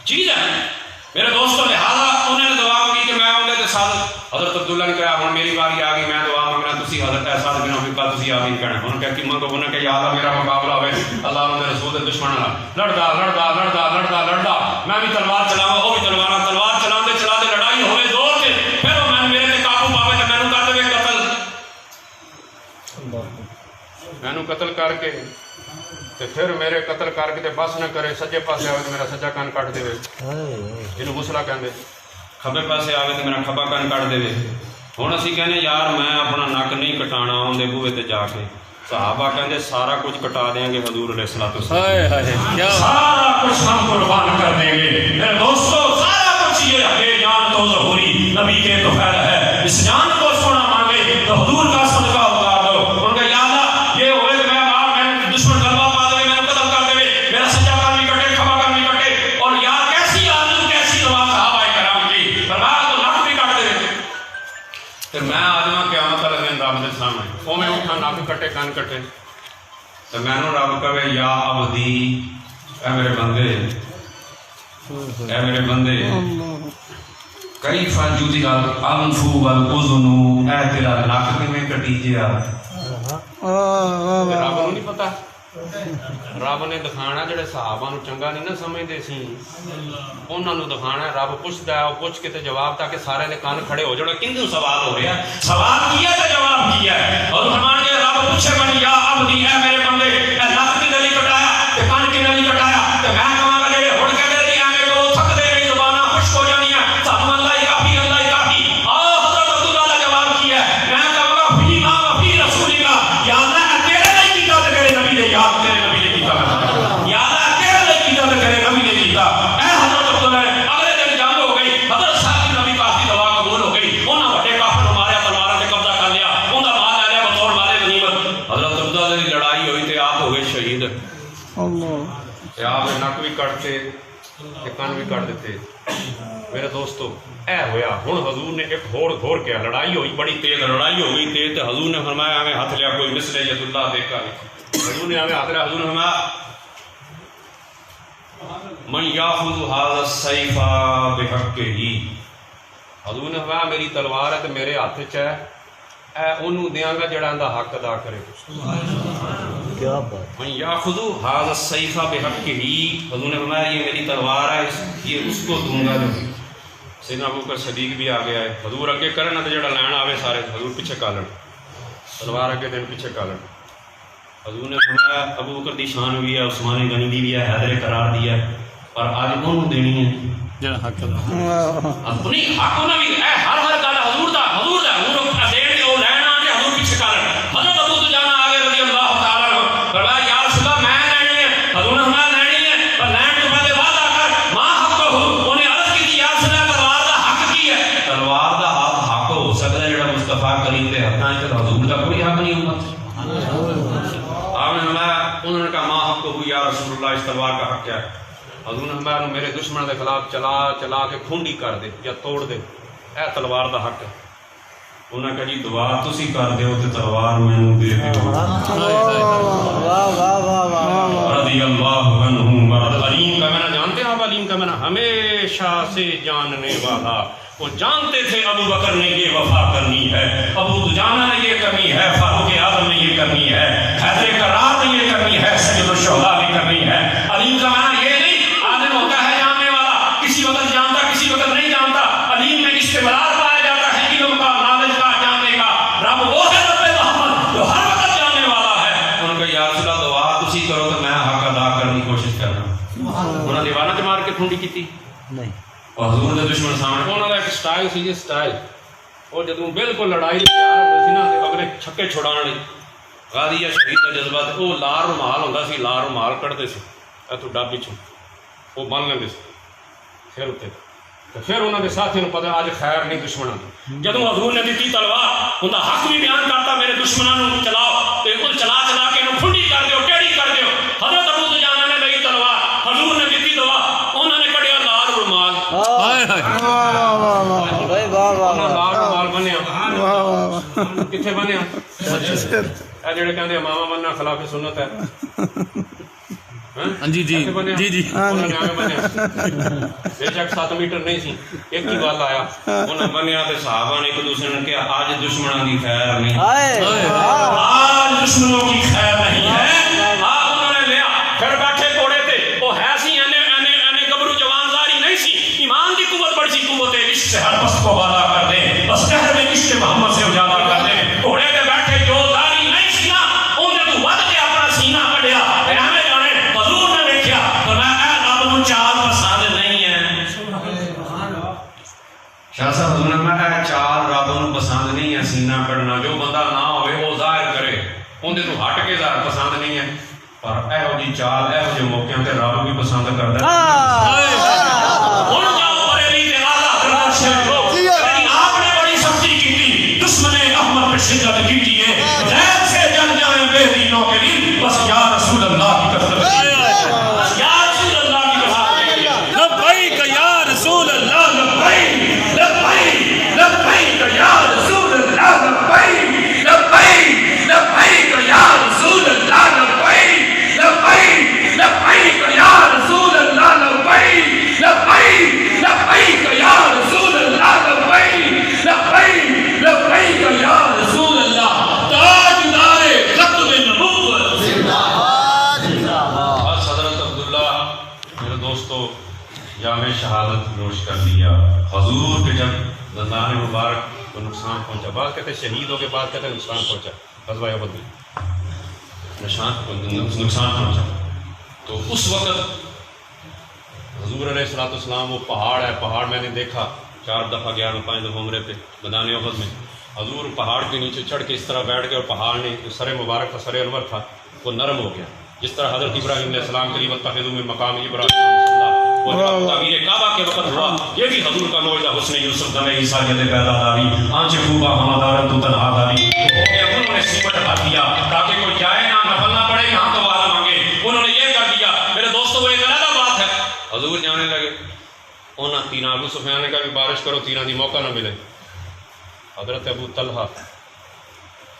چیز ہے میرے دوستو لہٰذا انہوں نے دعا منگی کہ میں انہیں دے ساتھ حضرت عبداللہ نے کہا ہوں میری باری آ گئی میں دعا منگنا تسی حضرت سعد بن ابی وقاص تسی آمین کہنا انہوں نے کہا کہ منگو انہوں نے کہا یا اللہ میرا مقابلہ ہوئے اللہ انہوں نے رسول دے دشمن لڑدا میں بھی تلوار چلاواں وہ بھی تلوار چلاندے لڑائی ہوئے زور تے پھر وہ میں میرے تے قابو پاوے تے مینوں کر دے قتل مینوں قتل کر کے تے پھر میرے قتل کر کے تے بس نہ کرے سجے پاسے آوے تے میرا سجا کان کٹ دے جنوں مسلا کہندے کھبے پاسے آوے تے میرا کھبا کان کٹ دے ہن اسی کہنے یار میں اپنا نک نہیں کٹانا اون دے بوئے تے جا کے صحابہ کہندے سارا کچھ کٹا دیں گے حضور علیہ الصلوۃ والسلام سارا کچھ ہم قربان کر دیں گے میرے دوستو سارا کچھ یہ ہے جان تو ظہوری نبی کے تو خیر ہے اس جان کو سونا مانگے تو حضور کا صدقہ اتار دو ان کا یا اللہ یہ ہوئے کہ میں دشمن غلبہ پا دے میں قتل کر دے میرا سجا کان بھی کٹے کھبا کان بھی کٹے اور یار کیسی عادت کیسی دعا صحابہ کرام کی فرمایا تو نک بھی کٹ دے پھر میں آدما قیامت والے دن رب دے سامنے او میں اٹھا نک کٹے کان کٹے تو میں نو رب کہے یا عبدی اے میرے بندے کیف جدی الانف والاذن اے تیرا نک کیویں کٹی جیا رب نو نہیں پتا رب نے دکھانا جڑے صحابہ نو چنگا نہیں نہ سمجھدے سی انہاں نو دکھانا رب پوچھدا ہے او پوچھ کے تے جواب تاکہ سارے دے کان کھڑے ہو جاؤ کیندوں سوال ہو رہا ہے سوال کیا تے جواب کیا ہے اور فرمان کے رب پوچھے من یا عبدی اے میرے بندے اے نک کی گلی کٹایا تے کان کی گلی کٹایا تے میں کہاں گا جڑے ہن کہندے نہیں ایویں کو تھک دے نہیں زباناں خشک ہو جانیاں سب اللہ کافی حضرت عبداللہ نے جواب کیا ہے میں کہاں گا فی ما وفی رسول کا یا اللہ تیرے لیے کیتا تے تیرے نبی نے یاد تیرے نبی نے کیتا یا اللہ تیرے لیے کیتا تے تیرے نبی نے کیتا اے حضرت عبداللہ اگلے دن جنگ ہو گئی حضرت صاحب کی نبی پاک کی دعا قبول ہو گئی انہاں بڑے کافر نوں ماریا تلواراں تے قبضہ کر لیا انہاں مال لے لیا بطور مال غنیمت حضرت عبداللہ دی لڑائی ہوئی تے آپ ہو گئے شہید اللہ تے آپ نک بھی کٹتے تے کان بھی کٹ دیتے میرے دوستو اے ہویا ہن حضور نے ایک گھور کیا لڑائی ہوئی بڑی تیز لڑائی ہو گئی تیز تے حضور نے فرمایا ہمیں ہاتھ لیا کوئی مثل ید اللہ دیکھا حضور نے ہمیں ہاتھ لیا حضور نے فرمایا من یاخذ هذا السیف بحقہ حضور نے فرمایا میری تلوار ہے تے میرے ہاتھ وچ ہے اے اونوں دیاں گا جڑا اندا حق ادا کرے کیا بات من یاخذ هذا السیف بحقہ حضور نے فرمایا یہ میری تلوار ہے یہ اس کو دوں گا جو سیدنا ابوبکر صدیق بھی آ گیا ہے حضور اگے کرن تے جڑا لین آوے سارے حضور پیچھے کالن تلوار اگے دین پیچھے کالن حضور نے فرمایا ابوبکر دی شان بھی ہے عثمان غنی دی بھی ہے حیدر قرار دی ہے پر آج انہوں دینی ہے جڑا حق دا اپنی حق نہ بھی اے ہر گل حضور دا حضور دین او لینا تے حضور پیچھے کالن حضرت ابو دجانہ آگے رضی اللہ تعالی عنہ فرمایا یا رسول اللہ میں لینی ہے حضور نے فرمایا لینی ہے پر لین تو پہلے وعدہ کر ما حق ہو انہیں عرض کی یا رسول اللہ تلوار دا حق کی ہے تلوار دا حق ہو سکدا ہے جڑا مصطفیٰ کریم دے ہتھاں وچ حضور دا کوئی حق نہیں ہوتا آپ نے فرمایا انہوں نے کہا ما حق ہو یا رسول اللہ اس تلوار کا حق کیا ہے حضور نے فرمایا میرے دشمن کے خلاف چلا کے کھونڈی کر دے یا توڑ دے اے تلوار دا حق ہے انہوں نے کہا جی دعا تسی کر دیو تے تلوار مینوں دے دیو رضی اللہ عنہم علیم کا معنی جانتے ہیں آپ؟ علیم کا معنی ہمیشہ سے جاننے والا. وہ جانتے تھے ابو بکر نے یہ وفا کرنی ہے، ابو دجانہ نے یہ کرنی ہے، فاروق اعظم نے یہ کرنی ہے، حیدر کرار نے یہ کرنی ہے، سید الشہداء نے کرنی ہے. علیم کا معنی یہ نہیں عالم ہوتا ہے جاننے والا، کسی وقت جانتا کسی وقت نہیں جانتا. علیم میں استمرار پایا جاتا ہے، علم کا، نالج کا، جاننے کا. رب وہ ہے رب محمد جو ہر وقت جاننے والا ہے. انہوں نے کہا یا رسول اللہ دعا تسی کرو تو میں حق ادا کرنے کی کوشش کرنا. انہوں نے دیوانہ تے مار کے کھونڈی کیتی نہیں. اور حضور دے دشمن سامنے انہوں کا ایک سٹائل سی، سٹائل وہ جدوں بالکل لڑائی تیار ہوندے سی نا تے اگلے چھکے چھڑان لئی غازی یا شہید کا جذبہ تے وہ لار رومال ہوندا سی، لار رومال کڈتے سی اتوں ڈب وچوں وہ بن لیندے سی پھر اتنے تے پھر انہوں نے ساتھی نوں پتہ اج خیر نہیں دشمناں دی. جدوں حضور نے دتی تلوار انہاں حق بھی بیان کرتا میرے دشمناں نوں چلاؤ تے وہ چلا چلا کے انہوں کھنڈی کر دیو، ٹیڑھی کر دیو. حضرت ابو دجانہ نے لئی تلوار، حضور نے دتی دعا، انہوں نے کڈیا لال رومال. لال رومال بنیا کتنے بنیا؟ جڑے کہتے ماما بننا خلاف سنت ہے. جی جی جی جی بے شک 7 میٹر نہیں سی، ایک ہی بال آیا انہیں بنیا تے صحابہ نے ایک دوسرے نے کہا آج دشمنوں کی خیر نہیں، آج دشمنوں کی خیر نہیں ہے. آپ انہوں نے لیا پھر بیٹھے گھوڑے تے وہ ہے سی اینے گبرو جوان زاری نہیں سی، ایمان کی قوت بڑی سی، قوت عشق سے ہر پست کو بالا کر دے، بس قہر میں عشق محمد سے اجالا کر دے. گھوڑے تے بیٹھے جو زاری نہیں سی نا انہیں تو ود کے اپنا سینہ کڈیا ایویں جانے حضور نے دیکھیا فرمایا اے رب نوں چال پسند نہیں ہے. شاہ صاحب حضور نے فرمایا چال رب نوں پسند نہیں ہے سینہ کڈنا. جو بندہ نہ ہوئے وہ ظاہر کرے اندے تو ہٹ کے ظاہر پسند نہیں ہے، پر ایہو جی چال ایہو جے موقعوں تے رب بھی پسند کردا ہے. ہن جاؤ بریلی تے اعلیٰ حضرت شیخ لوگ لیکن آپ نے بڑی سختی کی تھی، دشمن احمد پہ شدت کی تھی ہے. غیر سے جل جائیں بے دینوں کے دل، بس یا رسول اللہ کی کثرت بس یا رسول اللہ کی کثرت. لبیک یا رسول اللہ، لبیک لبیک لبیک یا رسول اللہ، لبیک لبیک لبیک یا رسول اللہ، لبیک لبیک لبیک یا رسول اللہ، لبیک لبیک لبیک یا رسول اللہ، لبیک لبیک لبیک یا رسول اللہ. تاجدار ختم نبوت زندہ باد زندہ باد. حضرت عبداللہ میرے دوستو جامع شہادت نوش کر لیا. حضور کے جب زندان مبارک کو نقصان پہنچا، بعض کہتے شہید ہو کے بعد کہتے نقصان پہنچا، غزوہ احد میں نقصان پہنچا، تو اس وقت حضور علیہ الصلوۃ والسلام وہ پہاڑ ہے، پہاڑ میں نے دیکھا 4 دفعہ گیا میں 5 دفعہ عمرے پہ میدان احد میں. حضور پہاڑ کے نیچے چڑھ کے اس طرح بیٹھ گئے اور پہاڑ نے سر مبارک تھا، سر انور تھا، وہ نرم ہو گیا جس طرح حضرت ابراہیم علیہ السلام کے لیے واتخذوا من مقام ابراہیم وہ تعمیر کعبہ کے وقت ہوا. یہ بھی حضور کا معجزہ حسن یوسف دم عیسیٰ جد پیدا داری آنچ خوبا ہمادارن تو تنہا داری. انہوں نے سیمٹ ہٹا دیا تاکہ کوئی جائے نہ نفل نہ پڑے یہاں تو والا مانگے. انہوں نے یہ کر دیا. میرے دوستو وہ ایک علیحدہ بات ہے. حضور جانے لگے انہاں تیرہ ابو سفیان نے کہا بھی بارش کرو تیرہ دی موقع نہ ملے. حضرت ابو طلحہ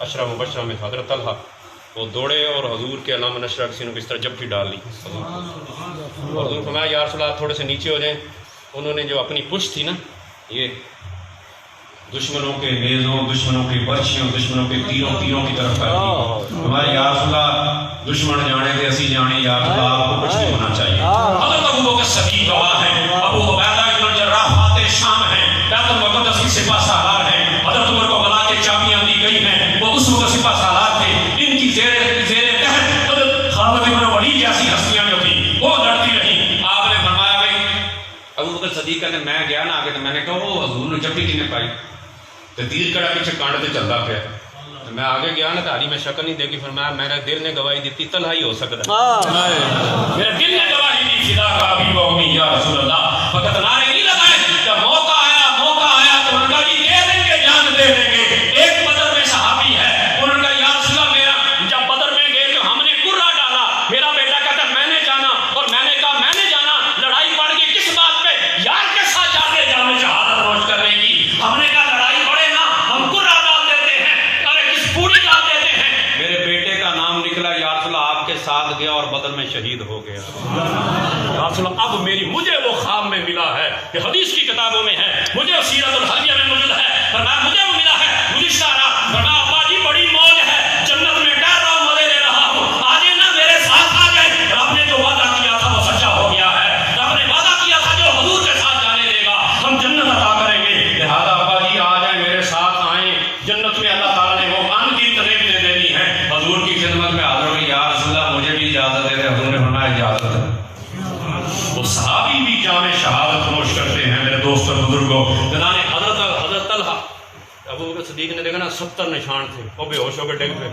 عشرہ مبشرہ میں حضرت طلحہ وہ دوڑے اور حضور کے علامہ نشرہ کسی نے اس طرح جبکہ ڈال لی. حضور فرمایا یا رسول اللہ تھوڑے سے نیچے ہو جائیں. انہوں نے جو اپنی پشت تھی نا یہ دشمنوں کے نیزوں، دشمنوں کی برچھیوں، دشمنوں کے تیروں کی طرف کر دی. ہمارے یا رسول اللہ دشمن جانے تھے اسی جانے یا رسول اللہ آپ کو کچھ نہیں ہونا چاہیے. حضرت ابو بکر صدیق گواہ ہیں، ابو عبیدہ بن الجراح فاتح شام ہیں، بیت المقدس کی سپہ سالار ہیں. حضرت عمر کو بلا کے چابیاں دی گئی ہیں، وہ اس وقت سپہ سالار تھے. ان کی زیر تحت حضرت خالد بن ولید جیسی ہستیاں جو تھیں وہ لڑتی رہیں. آپ نے فرمایا بھائی ابو بکر صدیق نے میں گیا نا آگے تو میں نے کہا وہ حضور نے جبکہ کنے پائی تو تیر کڑا پیچھے کانڈ تے چلتا پیا. میں آگے گیا نا تاری میں شکل نہیں دیکھی. فرمایا میرے دل نے گواہی دیتی طلحہ ہی ہو سکتا ہے. میرے دل نے گواہی دی فدا کا ابی و امی یا رسول اللہ. فقط نعرے نہیں لگائے. جب موقع آیا تو ان کا جی دے دیں گے جان دے دیں گے. ایک بدر میں صحابی ہے انہوں نے کہا یا رسول اللہ میرا جب بدر میں گئے تو ہم نے کرا ڈالا. میرا بیٹا کہتا میں نے جانا اور میں نے کہا میں نے جانا. لڑائی پڑ گئی کس بات پہ؟ یار کے ساتھ جاتے جانے شہادت نوش کرنے کی. ہم نے کہا لڑائی پڑے نا ہم کرا اور بدر میں شہید ہو گیا. یا رسول اللہ اب مجھے وہ خواب میں ملا ہے کہ حدیث کی کتابوں میں ہے, مجھے سیرت الحلیہ میں موجود ہے, فرمایا مجھے وہ ملا ہے. گزشتہ رات فرمایا ابا جی بڑی موج ہے, جنت میں ٹہر رہا ہوں, مزے لے رہا ہوں, آجے نا میرے ساتھ آ جائے. رب نے جو وعدہ کیا تھا وہ سچا ہو گیا ہے. رب نے وعدہ کیا تھا جو حضور کے ساتھ جانے دے گا ہم جنت عطا کریں گے. لہٰذا ابا جی آ جائیں, میرے ساتھ آئیں. جنت میں اللہ تعالیٰ نے وہ ان کی ترغیب دے دینی ہے. حضور کی خدمت میں حاضر ہوئی, یا رسول اللہ مجھے بھی اجازت دے دے. حضور نے فرمایا اجازت ہے. وہ صحابی بھی جامع شہادت نوش کرتے ہیں میرے دوست اور بزرگوں. حضرت طلحہ ابو بکر صدیق نے دیکھا نا 70 نشان تھے, وہ بے ہوش ہو کے ڈگ پہ.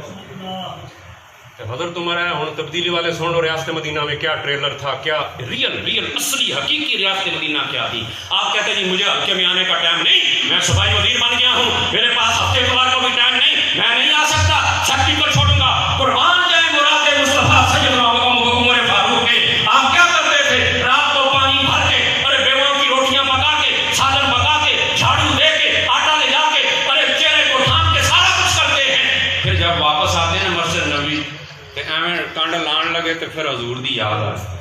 حضرت تمہارا ہوں تبدیلی والے سن لو ریاست مدینہ میں کیا ٹریلر تھا, کیا ریئل اصلی حقیقی ریاست مدینہ کیا تھی. آپ کہتے ہیں جی مجھے ہلکے میں آنے کا ٹائم نہیں, میں صوبائی وزیر بن گیا ہوں, میرے پاس ہفتے اتوار کا بھی ٹائم نہیں, میں نہیں آ سکتا, چھٹی کو چھوڑوں گا. قربان جائے مراد مصطفیٰ سیدنا عمر فاروق کے. آپ کیا کرتے تھے, رات کو پانی بھر کے, ارے بیووں کی روٹیاں پکا کے, سالن پکا کے, جھاڑو دے کے, آٹا لے جا کے, ارے چہرے کو ڈھانپ کے سارا کچھ کرتے ہیں. پھر جب واپس آتے ہیں مسجد نبوی ایویں کنڈ لان لگے تو پھر حضور دی یاد آئے,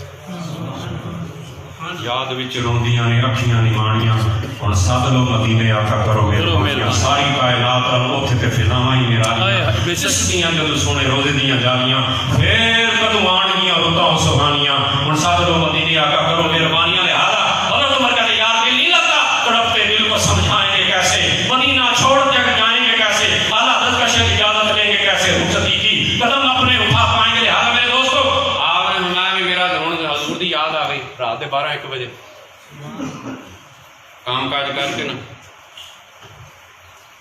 یاد وچ روندیاں نے اکھیاں نمانیاں. ہن سد لو مدینے آقا کرو میرے, ساری کائنات اوتھے تے فضاواں ہی نرالیاں, سسدیاں جدوں سونے روزے دیاں جالیاں, پھر کدوں آن گیاں رتاں سبحانیاں. ہن سد لو مدینے آقا کرو مہربانیاں. لہذا حضرت عمر کہتے یار دل نہیں لگتا, تڑپتے دل کو سمجھائیں گے کیسے, مدینہ چھوڑ کے جائیں گے کیسے, اعلیٰ حضرت کا شہر اجازت لیں گے کیسے, رخصتی کی قدم اپنے اٹھا پائیں گے. لہٰذا میرے دوستو آپ نے فرمایا بھی میرا حضور دی یاد آ گئی رات کے 12-1 بجے کام کاج کر کے نا.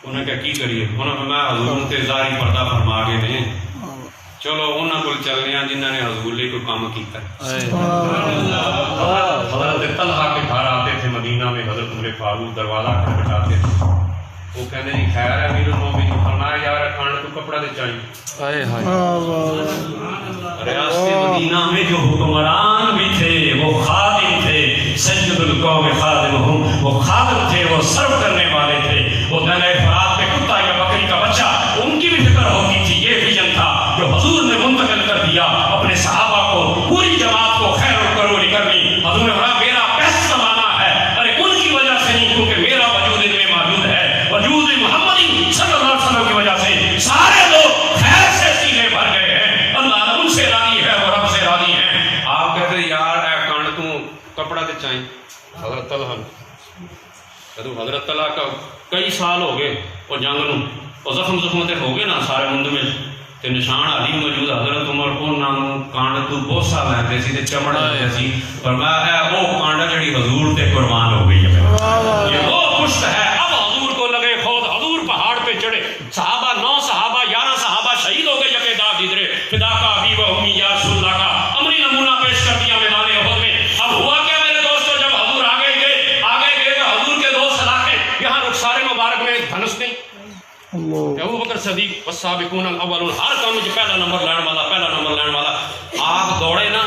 انہیں کہا کی کریے, انہوں نے فرمایا حضور تے ظاہری پردہ فرما کے نے, چلو انہوں کو چلنے ہیں جنہوں نے حضور لے کوئی کام کیتا ہے. حضرت طلحہ کے گھر آتے تھے مدینہ میں, حضرت عمر فاروق دروازہ کھڑ بٹاتے تھے. وہ کہنے جی خیر ہے امیر المومنین, فرمایا یار کھانے کو کپڑا دے چاہیے. ریاست مدینہ میں جو حکمران بھی تھے وہ خادم تھے, سید القوم خادمہم, وہ خادم تھے, وہ سرو کرنے والے تھے. وہ دلے فرات پہ کتا یا بکری کا بچہ, ان کی بھی فکر ہوتی تھی. یہ ویژن تھا جو حضور نے منتقل کر دیا اپنے صحابہ کو, پوری جماعت کو خیر و قروری کرنی. حضور نے فرمایا میرا بیسٹ زمانہ ہے, ارے ان کی وجہ سے نہیں کیونکہ میرا وجود ان میں موجود ہے. وجود محمدی صلی اللہ علیہ وسلم کی وجہ سے سارے لوگ خیر سے سینے بھر گئے ہیں. اللہ ان سے راضی ہے, وہ رب سے راضی ہیں. آپ کہتے ہیں یار اے کان تو کپڑا دے چاہیں. حضرت طلحہ حضرت طلحہ کا کئی سال ہو گئے وہ جنگ نو, وہ زخم تے ہو گئے نا سارے مند میں, تے نشان علی موجود. حضرت عمر کو نام کانڈ تو بوسا لیندے سی تے چمڑ لیندے سی. فرمایا اے وہ کانڈ جڑی حضور تے قربان ہو گئی ہے, یہ وہ پشت ہے. اب حضور کو لگے خود, حضور پہاڑ پہ چڑھے, صحابہ 9 صحابہ 11 صحابہ شہید ہو گئے یکے داغ جدرے, فدا کا ابی و امی یا رسول اللہ کا عملی نمونہ پیش کر دیا میدان احد میں. اب ہوا کیا میرے دوستو, جب حضور آگے گئے تو حضور کے 2 سلاخیں, یہاں رخسار مبارک میں ایک دھنس نہیں. ابو بکر صدیق والسابقون الاولون, ہر کام میں پہلا نمبر لین والا. آپ دوڑے نا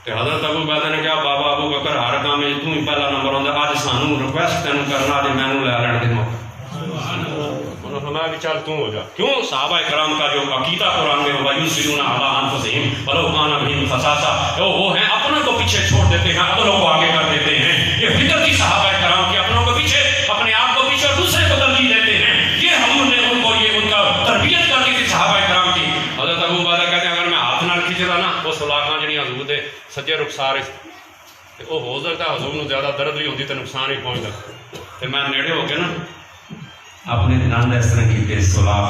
تے حضرت ابو بیدہ نے کہا بابا ابو بکر ہر کام میں تو ہی پہلا نمبر ہوندا, اج سانو ریکویسٹ تینوں کرنا, اج مینوں لے لین دے موقع. انہوں نے فرمایا کہ چل تو ہو جا. کیوں, صحابہ کرام کا جو عقیدہ قرآن میں وَيُؤْثِرُونَ عَلَىٰ أَنفُسِهِمْ وَلَوْ كَانَ بِهِمْ خَصَاصَةٌ, وہ ہیں اپنوں کو پیچھے چھوڑ دیتے ہیں, اپنوں کو آگے کر دیتے ہیں. یہ فکر کی صحابہ کرام کی, اپنوں کو پیچھے, اپنے آپ کو پیچھے اور دوسرے کو ترجیح دیتے ہیں. یہ حضور نے ان کو, یہ ان کا تربیت کر دی تھی صحابہ کرام کی. حضرت ابو بیدہ کہتے ہیں اگر میں ہاتھ نال کھچدا نا وہ سلاخاں جڑیاں حضور دے سجے رخسار تے وہ ہو سکتا حضور نو زیادہ درد بھی ہوندی تے نقصان ہی پہنچدا, تے میں نیڑے ہو کے نا اپنے دند اس طرح کی سلاخ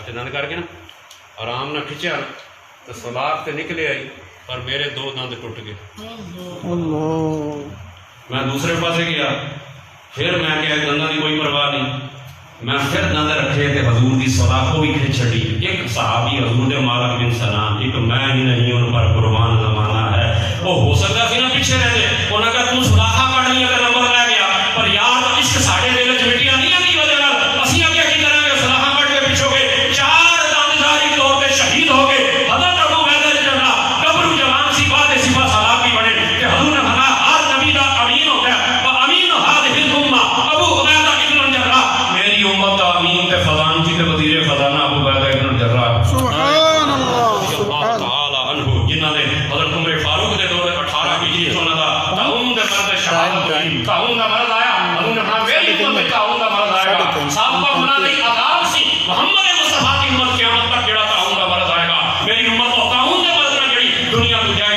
تے دند کر کے نا آرام نہ کھچیا تو سلاخ تے نکلے آئی, پر میرے 2 دند ٹوٹ گئے. میں دوسرے پاسے گیا, پھر میں کیا دنداں دی کوئی پرواہ نہیں, میں پھر دند رکھے تے حضور دی سلاخ کو بھی کھچ چھڑی. ایک صحابی حضور دے مالک بن سنان, ایک میں ہی نہیں, ان پر قربان زمانہ ہے. وہ ہو سکتا سی نا پیچھے رہتے, انہوں نے کہا تو سلاخاں کٹ لیا تے نمبر لے گیا, پر یار عشق ساڈے دل وچ مٹیاں نہیں آندی وجہ نال اسی اگے کی کریں گے. سلاخاں کٹ کے پیچھے گئے, 4 دند ظاہری طور تے شہید ہو گئے. حضرت ابو بیدہ جنرا قبر جوان سی بات صفا سلاخ بھی بنے کہ حضور نے فرمایا ہر نبی دا امین ہوتا ہے, وہ امین هذه الامه ابو عبیدہ ابن الجراح, میری امت دا امین تے فضان کی تے وزیر خزانہ ابو عبیدہ ابن الجراح. سبحان اللہ.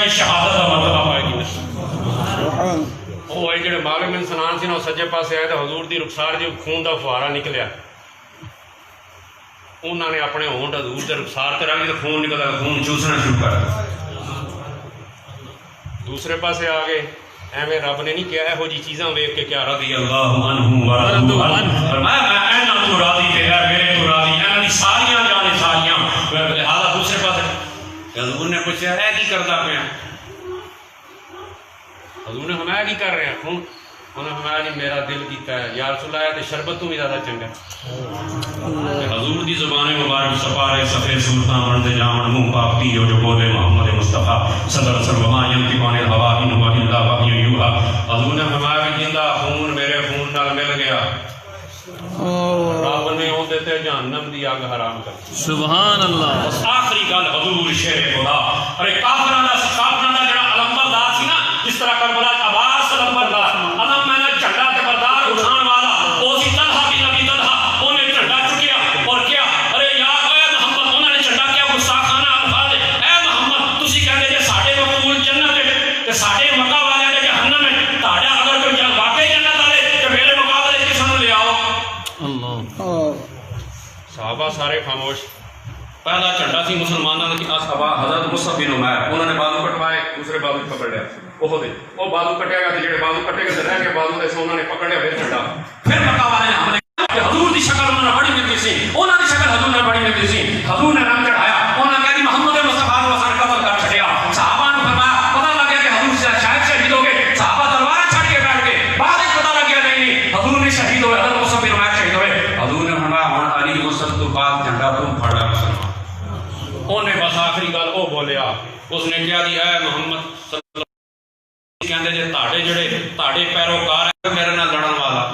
ہی شہادت کا مرتبہ پائے گی سبحان وہ جڑے معلوم انسان سی نا سجے پاسے آئے تو حضور دی رخسار جو خون دا فوارا نکلیا انہوں نے اپنے ہونٹ حضور دے رخسار تے رکھ کے خون نکلا خون چوسنا شروع کر دیا دوسرے پاسے آ گئے ایویں رب نے نہیں کیا یہو جی چیزاں ویکھ کے کیا رضی اللہ عنہ ورضوا عنہ فرمایا میں اینا تو راضی تے ہے میرے تو راضی اینا دی ساریاں جانے ساریاں لہذا دوسرے پاسے حضور نے پوچھا ہے کی کردا پیا حضور نے ہمیں کی کر رہے ہیں انہوں نے ہمیں جی میرا دل کیتا ہے یا رسول اللہ تے شربت تو بھی زیادہ چنگا حضور دی زبان مبارک سپارے صفحے سلطان بنتے جامن منہ پاک دیو جو بولے محمد مصطفیٰ صدر سلوما ینتی پانے الہوا ان و الا وحی یوحا حضور نے ہمیں بھی جیندہ خون میرے خون نال مل گیا رب نے اون دیتے جہنم دی آگ حرام کر سبحان اللہ. بس آخری گل حضور شیر خدا ارے کافراں دا جڑا علمبردار سی نا جس طرح کربلا عباس علمبردار علم میں نے جھنڈا تے بردار اٹھان والا او سی طلحہ بن ابی طلحہ اونے جھنڈا چکیا اور کیا ارے یار اے محمد انہوں نے جھنڈا کیا گستاخانہ الفاظ اے محمد تسی کہندے جے ساڈے مقبول جنت تے ساڈے مکہ والے دے جہنم ہے تہاڈا اگر کوئی واقعی جنت والے تے میرے مقابلے کس نوں لے آؤ اللہ. صحابہ سارے خاموش پہلا جھنڈا سی مسلمانوں کی اصحابہ حضرت مصعب بن عمیر انہوں نے بازو کٹوائے دوسرے بازو پکڑ لیا وہ بازو کٹے گا جڑے بازو کٹے گا رہ کے بازو دے انہوں نے پکڑ لیا پھر جھنڈا پھر مکہ والے نے حملے کہ حضور دی شکل انہوں نے بڑی ملتی سی انہوں دی شکل حضور نے بڑی ملتی سی حضور نے رنگ چڑھایا انہوں نے کہا کہ محمد مصطفیٰ کو سر قتل کر چھڑیا صحابہ نے فرمایا پتہ لگ گیا کہ حضور شاید شہید ہو گئے صحابہ تلوار چھڑ کے بیٹھ گئے بعد میں پتہ لگ گیا نہیں حضور نے شہید ہوئے حضرت مصعب بن عمیر شہید ہوئے حضور نے فرمایا ہن علی مصعب تو بعد جھنڈا تم پھڑ لے مسلمان انہیں بس آخری گل وہ بولیا اس نے کہا دی اے محمد صلی اللہ علیہ وسلم کہندے جے تاڑے جڑے تاڑے پیروکار ہیں میرے نال لڑن والا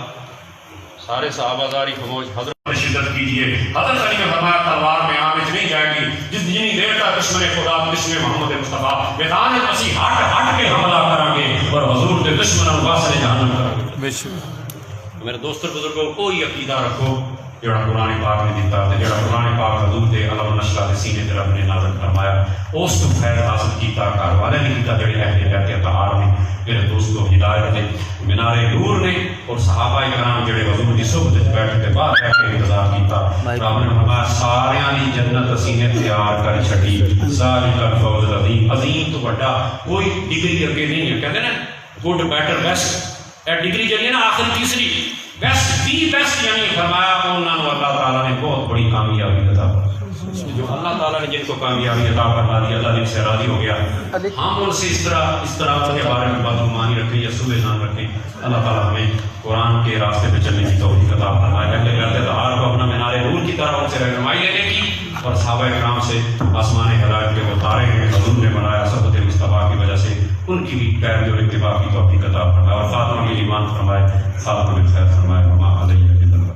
سارے صحابہ داری خاموش حضرت شدت کیجئے حضرت علی نے فرمایا تلوار میں آم نہیں جائے گی جتنی دیر تک دشمن خدا دشمن محمد مصطفیٰ میدان مسیح ہٹ کے حملہ کریں گے اور حضور کے دشمنوں واسطے جہنم کریں گے. بے شک. میرے دوستو بزرگوں کوئی عقیدہ رکھو جڑا قرآن پاک نے دیتا تے جڑا قرآن پاک حضور دے علم نشرہ دے سینے تے رب نے نازل فرمایا اس تو خیر حاصل کیتا گھر والے نے کیتا جڑے اہل بیت اطہار نے میرے دوستو ہدایت دے مینارے نور نے اور صحابہ کرام جڑے حضور دی صحبت وچ بیٹھ کے باہر بیٹھ کے انتظار کیتا رب نے فرمایا ساریاں دی جنت اسی نے تیار کر چھڈی ذالک الفوز العظیم عظیم تو بڑا کوئی ڈگری اگے نہیں ہے کہندے نا گڈ بیٹر بیسٹ اے ڈگری جڑی ہے نا آخر تیسری بیسٹ دی بیسٹ یعنی فرمایا انہوں نے اللہ تعالیٰ نے بہت بڑی کامیابی عطا فرمائی جو اللہ تعالیٰ نے جن کو کامیابی عطا فرما دی اللہ نے سے راضی ہو گیا ہم ان سے اس طرح کے بارے میں بدگمانی رکھیں یا سوء ظن رکھیں اللہ تعالیٰ ہمیں قرآن کے راستے پہ چلنے کی توفیق عطا فرمائے اہل بیت اطہار کو اپنا مینار نور کی طرف ان سے رہنمائی لینے کی اور صحابہ کرام سے آسمان ہدایت کے وہ تارے ہیں حضور نے بنایا صحبت مصطفیٰ کی وجہ سے ان کی بھی پیروی اور اتباع کی توفیق عطا فرمائے اور خاتمہ کے ایمان فرمائے خاتمہ بالخیر فرمائے وما علیہ الا اللہ.